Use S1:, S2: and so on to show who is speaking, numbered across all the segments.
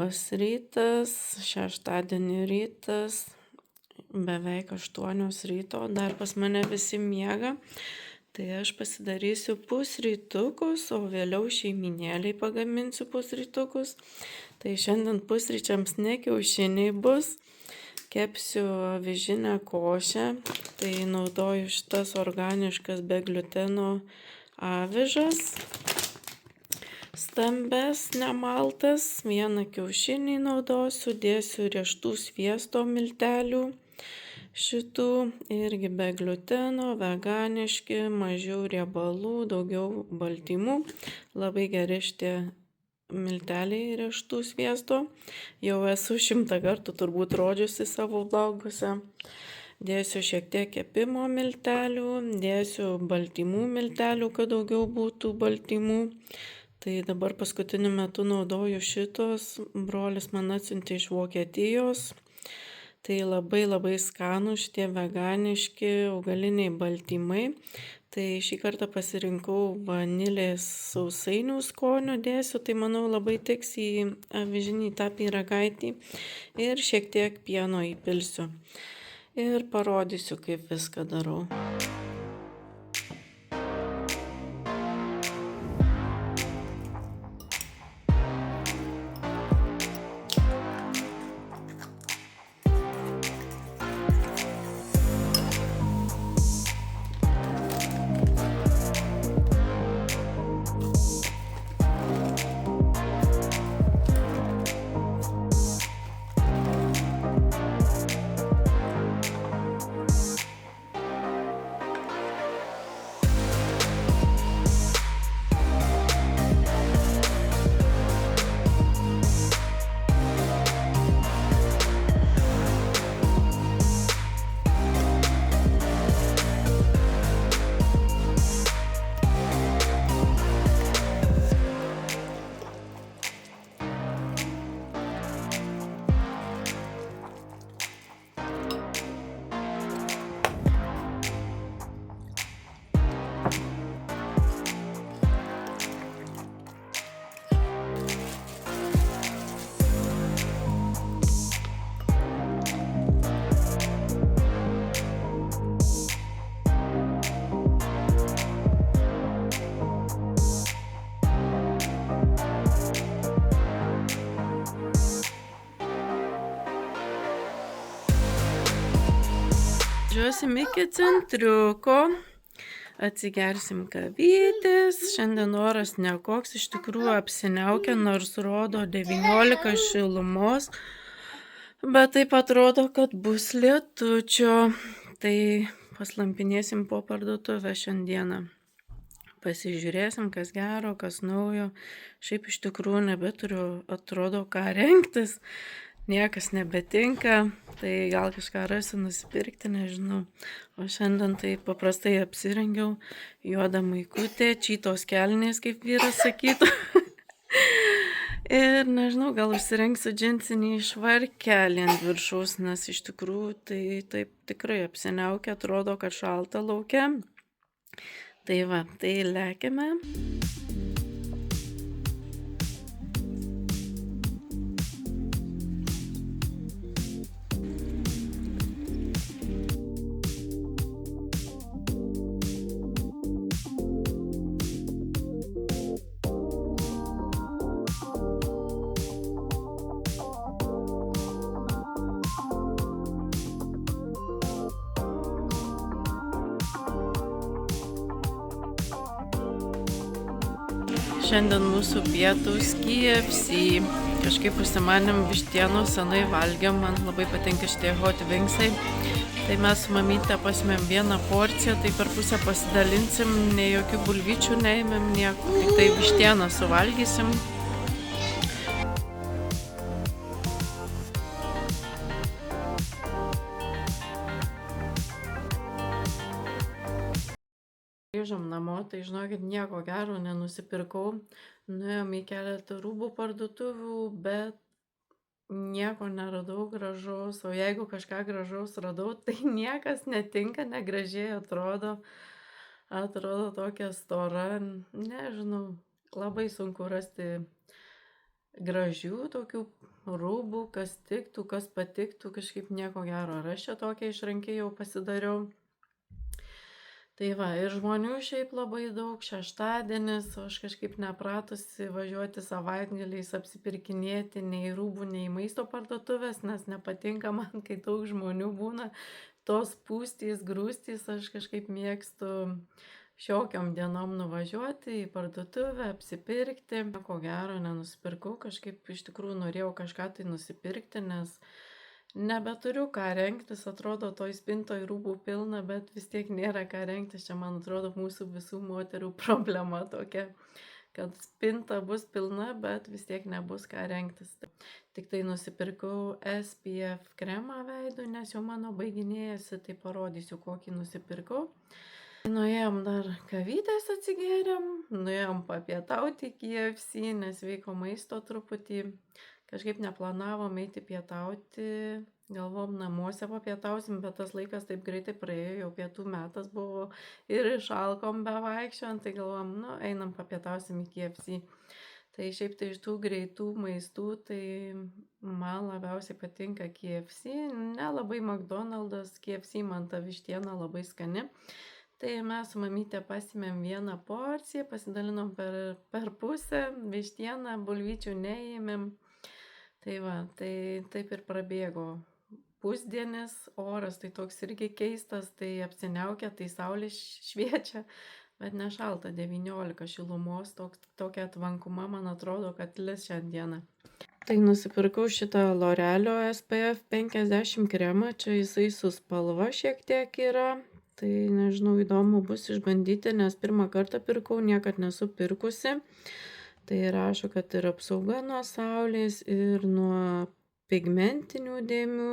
S1: Labas rytas, šeštadienio rytas, beveik 8 ryto, dar pas mane visi miega, tai aš pasidarysiu pusrytukus, o vėliau šeimynėliai pagaminsiu pusrytukus. Tai šiandien pusryčiams ne kiaušiniai bus, kepsiu avižinę košę, tai naudoju šitas organiškas be gliuteno avižas. Stambes, nemaltas, vieną kiaušinį naudosiu, dėsiu rieštų sviesto miltelių, šitų irgi be gliuteno, veganiški, mažiau riebalų, daugiau baltymų, labai geri šitie milteliai rieštų sviesto, jau esu 100 kartų turbūt rodžiusi savo vloguose. Dėsiu šiek tiek kepimo miltelių, dėsiu baltymų miltelių, kad daugiau būtų baltymų. Tai dabar paskutiniu metu naudoju šitos, brolis man atsiuntė iš Vokietijos. Tai labai skanų šitie veganiški augaliniai baltymai. Tai šį kartą pasirinkau vanilės sausainių skonio dėsiu, tai manau labai tiks į avižinį tą pyragaitį. Ir šiek tiek pieno įpilsiu. Ir parodysiu, kaip viską darau. Važiuosim iki centriuko, atsigersim kavytės, šiandien oras nekoks, iš tikrųjų apsiniaukia, nors rodo 19 šilumos, bet taip atrodo, kad bus lietučio, tai paslampinėsim po parduotuvę šiandieną. Pasižiūrėsim, kas gero, kas naujo, šiaip iš tikrųjų nebeturiu, atrodo, ką rengtis. Niekas nebetinka, tai gal kažką rasiu nusipirkti, nežinau. O šiandien tai paprastai apsirengiau, juoda maikutė, čytos kelnės, kaip vyras sakytų. Ir nežinau, gal užsirengsiu džinsinį švarkelį ant viršaus, nes iš tikrųjų tai taip tikrai apsiniaukia, atrodo, kad šalta lauke. Tai va, tai lekiame. Šiandien mūsų pietūs KFC. Kažkaip užsimanėm vištienos, senai valgėm, man labai patinka šitie hot wingsai. Tai mes su mamyte pasimėm vieną porciją, tai per pusę pasidalinsim, nei jokių bulvyčių neėmėm, nieko. Tik tai vištieną suvalgysim. Grįžom namo, tai žinokit, nieko gero nenusipirkau. Nuėjom į keletą rūbų parduotuvių, bet nieko neradau gražaus. O jeigu kažką gražaus radau, tai niekas netinka, negražiai atrodo. Atrodo tokia stora, nežinau, labai sunku rasti gražių tokių rūbų, kas tiktų, kas patiktų, kažkaip nieko gero. Ar aš čia tokią išrankiai jau pasidariau. Tai va, ir žmonių šiaip labai daug, šeštadienis, o aš kažkaip nepratusi važiuoti savaitgaliais apsipirkinėti nei rūbų, nei maisto parduotuvės, nes nepatinka man, kai daug žmonių būna, tos pūstys, grūstys, aš kažkaip mėgstu šiokiom dienom nuvažiuoti į parduotuvę, apsipirkti. Ko gero nenusipirkau, kažkaip iš tikrųjų norėjau kažką tai nusipirkti, nes nebeturiu ką rengtis, atrodo, toj spintoj rūbų pilna, bet vis tiek nėra ką rengtis. Čia, man atrodo, mūsų visų moterų problema tokia, kad spinta bus pilna, bet vis tiek nebus ką rengtis. Tik tai nusipirkau SPF kremą veidui, nes jau mano baiginėjasi, tai parodysiu, kokį nusipirkau. Nuėjom dar kavytės atsigėrėm, nuėjom papietauti KFC, nes veiko maisto truputį. Kažkaip neplanavom eiti pietauti, galvom namuose papietausim, bet tas laikas taip greitai praėjo, jau pietų metas buvo ir išalkom bevaikščiant, tai galvom, einam papietausim į KFC. Tai šiaip tai iš tų greitų maistų, tai man labiausiai patinka KFC, nelabai McDonald's, KFC man ta vištiena labai skani. Tai mes su mamytė pasimėm vieną porciją, pasidalinom per pusę, vištieną, bulvyčių neėmėm. Tai va, tai taip ir prabėgo pusdienis, oras tai toks irgi keistas, tai apsiniaukia, tai saulė šviečia, bet nešalta, 19 šilumos, tokia tvankuma, man atrodo, kad lis šiandieną. Tai nusipirkau šitą L'Orealio SPF 50 kremą, čia jisai su spalva šiek tiek yra, tai nežinau, įdomu bus išbandyti, nes pirmą kartą pirkau, niekad nesu pirkusi. Tai rašo, kad ir apsauga nuo saulės, ir nuo pigmentinių dėmių,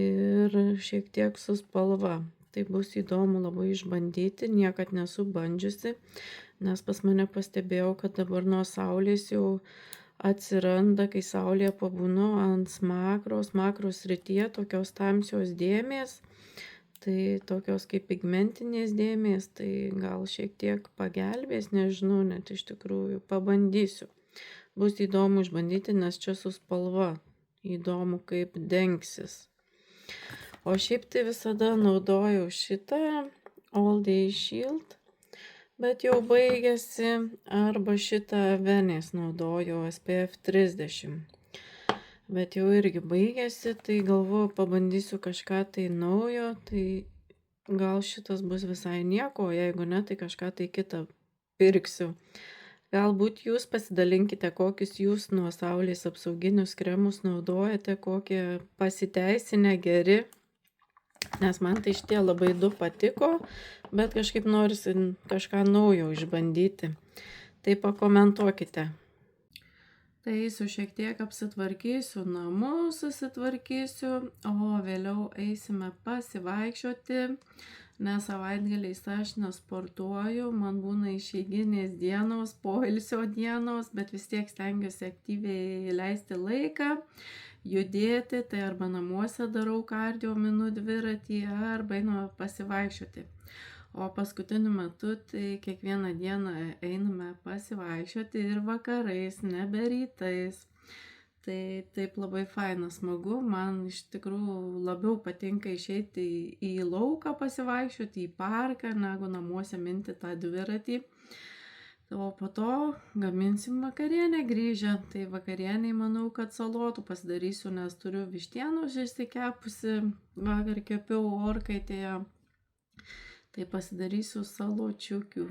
S1: ir šiek tiek su spalva. Tai bus įdomu labai išbandyti, niekad nesu bandžiusi, nes pas mane pastebėjau, kad dabar nuo saulės jau atsiranda, kai saulėje pabūnu ant smakros srityje, tokios tamsios dėmės. Tai tokios kaip pigmentinės dėmės, tai gal šiek tiek pagelbės, nežinau, net iš tikrųjų pabandysiu. Bus įdomu išbandyti, nes čia su spalva. Įdomu, kaip dengsis. O šiaip tai visada naudojau šitą All Day Shield, bet jau baigėsi, arba šitą Venės naudojau SPF 30. Bet jau irgi baigėsi, tai galvoju, pabandysiu kažką tai naujo, tai gal šitas bus visai nieko, o jeigu ne, tai kažką tai kitą pirksiu. Galbūt jūs pasidalinkite, kokius jūs nuo saulės apsauginius kremus naudojate, kokie pasiteisinę geri, nes man tai šitie labai du patiko, bet kažkaip norisi kažką naujo išbandyti. Tai pakomentuokite. Tai eisiu šiek tiek apsitvarkysiu, namus susitvarkysiu, o vėliau eisime pasivaikščioti, nes savaitgaliais aš nesportuoju, man būna išeiginės dienos, poilsio dienos, bet vis tiek stengiuosi aktyviai leisti laiką, judėti, tai arba namuose darau kardio minų dviratį, arba einu pasivaikščioti. O paskutiniu metu tai kiekvieną dieną einame pasivaikščioti ir vakarais, nebe rytais. Tai taip labai faina, smagu, man iš tikrųjų labiau patinka išeiti į lauką pasivaikščioti, į parką, negu namuose minti tą dviratį. O po to gaminsim vakarienę grįžę. Tai vakarieniai manau, kad salotų pasidarysiu, nes turiu vištienos išsikepusi, vakar kepiau orkaitėje. Tai pasidarysiu saločiukių.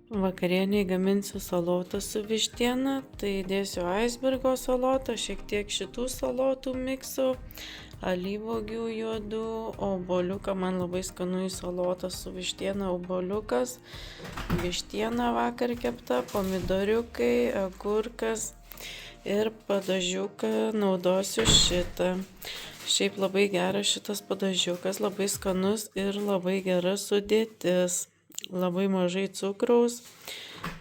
S1: Vakarieniai gaminsiu salotą su vištiena, tai dėsiu aisbergo salotą, šiek tiek šitų salotų miksų, alyvuogių juodų, obuoliuką, man labai skanu į salotą su vištiena, obuoliukas, vištiena vakar kepta, pomidoriukai, agurkas ir padažiuką naudosiu šitą. Šiaip labai geras šitas padažiukas, labai skanus ir labai gera sudėtis. Labai mažai cukraus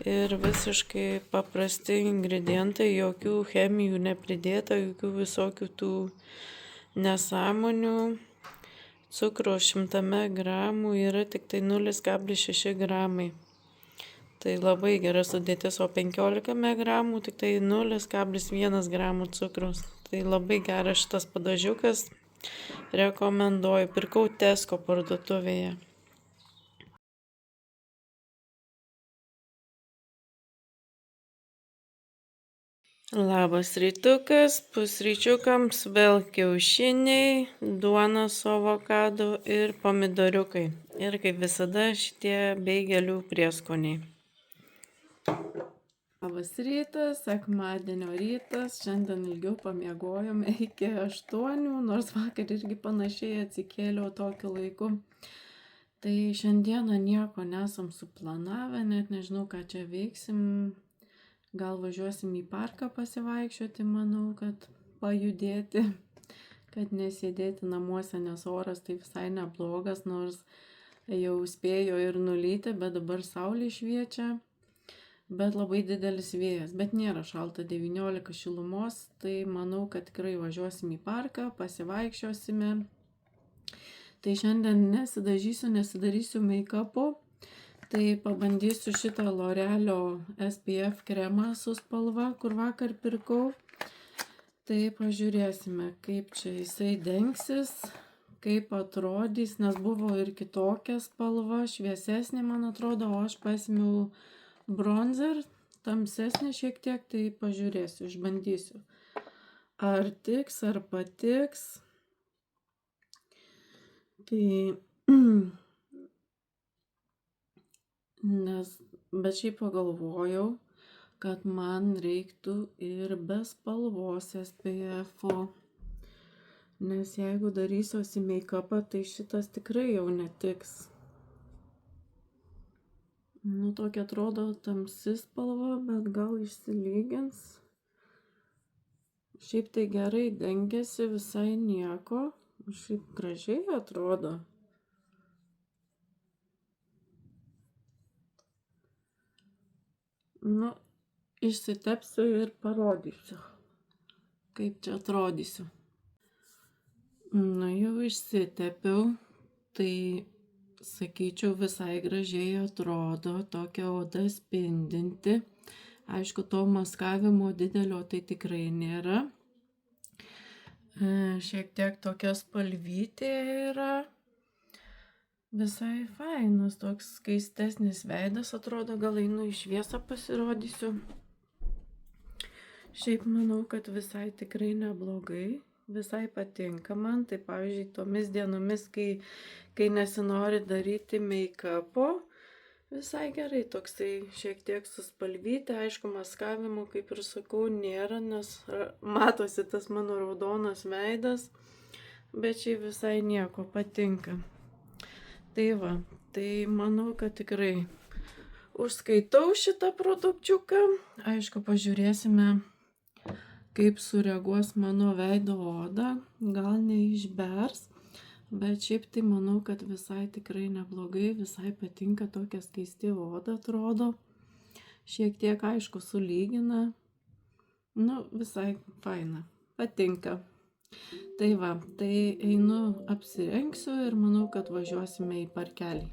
S1: ir visiškai paprasti ingredientai, jokių chemijų nepridėta, jokių visokių tų nesąmonių. Cukraus 100 gramų yra tik tai 0,6 gramai. Tai labai gera sudėtis, o 15 gramų tik tai 0,1 gramų cukraus. Tai labai geras šitas padažiukas, rekomenduoju, pirkau Tesco parduotuvėje. Labas rytukas, pusryčiukams vėl kiaušiniai, duona su avokadu ir pomidoriukai. Ir kaip visada šitie beigelių prieskoniai. Labas rytas, sekmadienio rytas, šiandien ilgiau pamiegojome iki 8, nors vakar irgi panašiai atsikėliau tokiu laiku. Tai šiandieną nieko nesam suplanavę, net nežinau, ką čia veiksim. Gal važiuosim į parką pasivaikščioti, manau, kad pajudėti, kad nesėdėti namuose, nes oras tai visai neblogas, nors jau spėjo ir nulyti, bet dabar saulė šviečia, bet labai didelis vėjas, bet nėra šalta, 19 šilumos, tai manau, kad tikrai važiuosim į parką, pasivaikščiosime. Tai šiandien nesidarysiu make-upo. Tai pabandysiu šitą L'Orealio SPF kremą su spalva, kur vakar pirkau. Tai pažiūrėsime, kaip čia jisai dengsis, kaip atrodys, nes buvo ir kitokia spalva, šviesesnė, man atrodo, o aš paėmiau bronzer, tamsesnė šiek tiek, tai pažiūrėsiu, išbandysiu. Ar tiks, ar patiks. Tai... Bet šiaip pagalvojau, kad man reiktų ir be spalvos SPF-o, nes jeigu darysiuosi make-upą, tai šitas tikrai jau netiks. Tokia atrodo tamsi spalva, bet gal išsilygins. Šiaip tai gerai dengiasi, visai nieko, šiaip gražiai atrodo. Išsitepsiu ir parodysiu, kaip čia atrodysiu. Jau išsitepiau, tai sakyčiau visai gražiai atrodo, tokia oda spindinti. Aišku, to maskavimo didelio tai tikrai nėra. Šiek tiek tokia spalvytė yra. Visai fainas, toks skaistesnis veidas atrodo, gal einu į šviesą pasirodysiu. Šiaip manau, kad visai tikrai neblogai, visai patinka man. Tai pavyzdžiui, tomis dienomis, kai nesinori daryti make-upo, visai gerai, toksai šiek tiek suspalvyti, aišku, maskavimo, kaip ir sakau, nėra, nes matosi tas mano raudonas veidas, bet šiaip visai nieko, patinka. Tai va, tai manau, kad tikrai užskaitau šitą produkčiuką. Aišku, pažiūrėsime, kaip sureaguos mano veido oda. Gal neišbers, bet šiaip tai manau, kad visai tikrai neblogai, visai patinka, tokia skaisti oda atrodo. Šiek tiek, aišku, sulygina. Visai faina, patinka. Tai va, tai einu apsirengsiu ir manau, kad važiuosime į parkelį.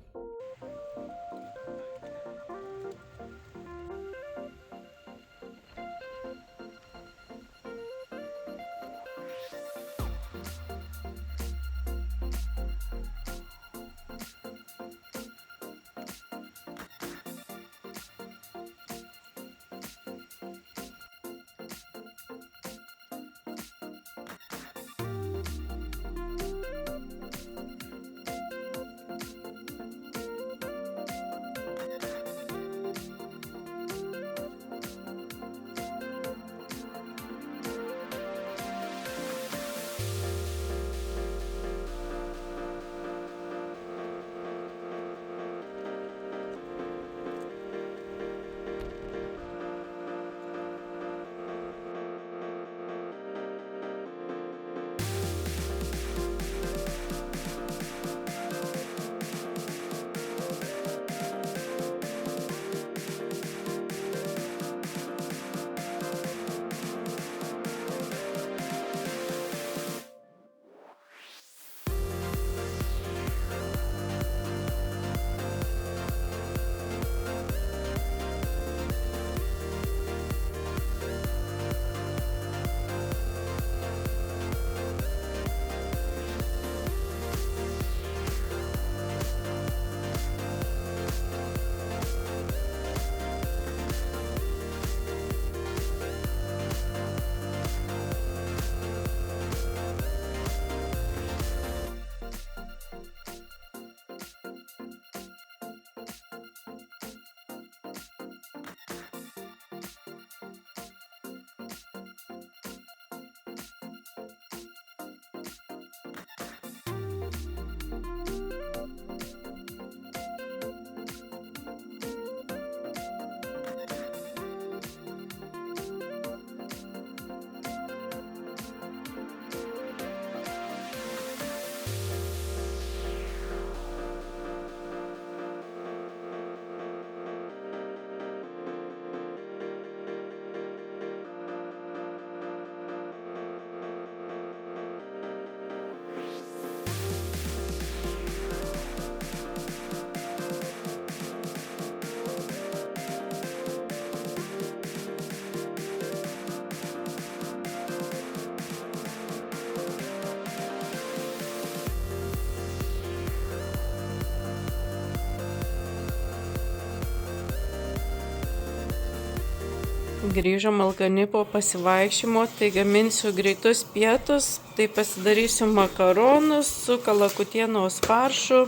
S1: Grįžom alkani po pasivaikščiojimo, tai gaminsiu greitus pietus, tai pasidarysiu makaronus su kalakutienos faršu,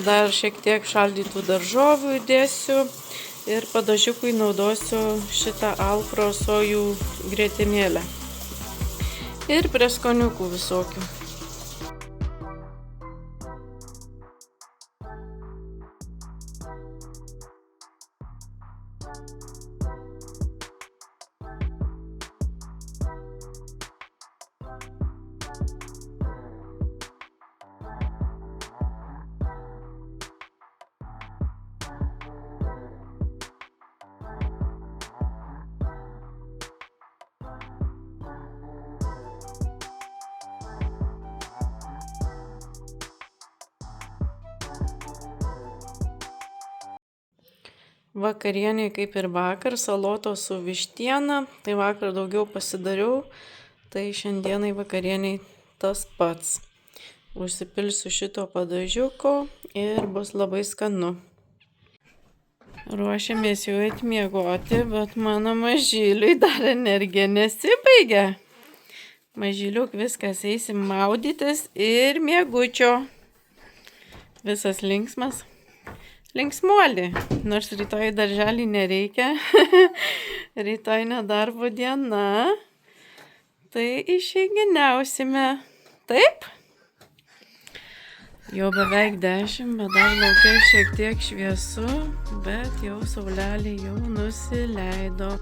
S1: dar šiek tiek šaldytų daržovių įdėsiu ir padažiukui naudosiu šitą alpro sojų grietinėlę ir prieskoniukų visokių. Vakarienė kaip ir vakar, salotos su vištiena, tai vakar daugiau pasidariau, tai šiandienai vakarieniai tas pats. Užsipilsiu šito padažiuko ir bus labai skanu. Ruošiamės jau eiti miegoti, bet mano mažyliui dar energija nesibaigia. Mažyliuk viskas, eisim maudytis ir miegučio. Visas linksmas. Linksmuolį, nors rytoj darželį nereikia, rytoj nedarbo diena, tai išeiginiausime, taip? Jau beveik 10, bet dar laukia šiek tiek šviesu, bet jau saulelė jau nusileido.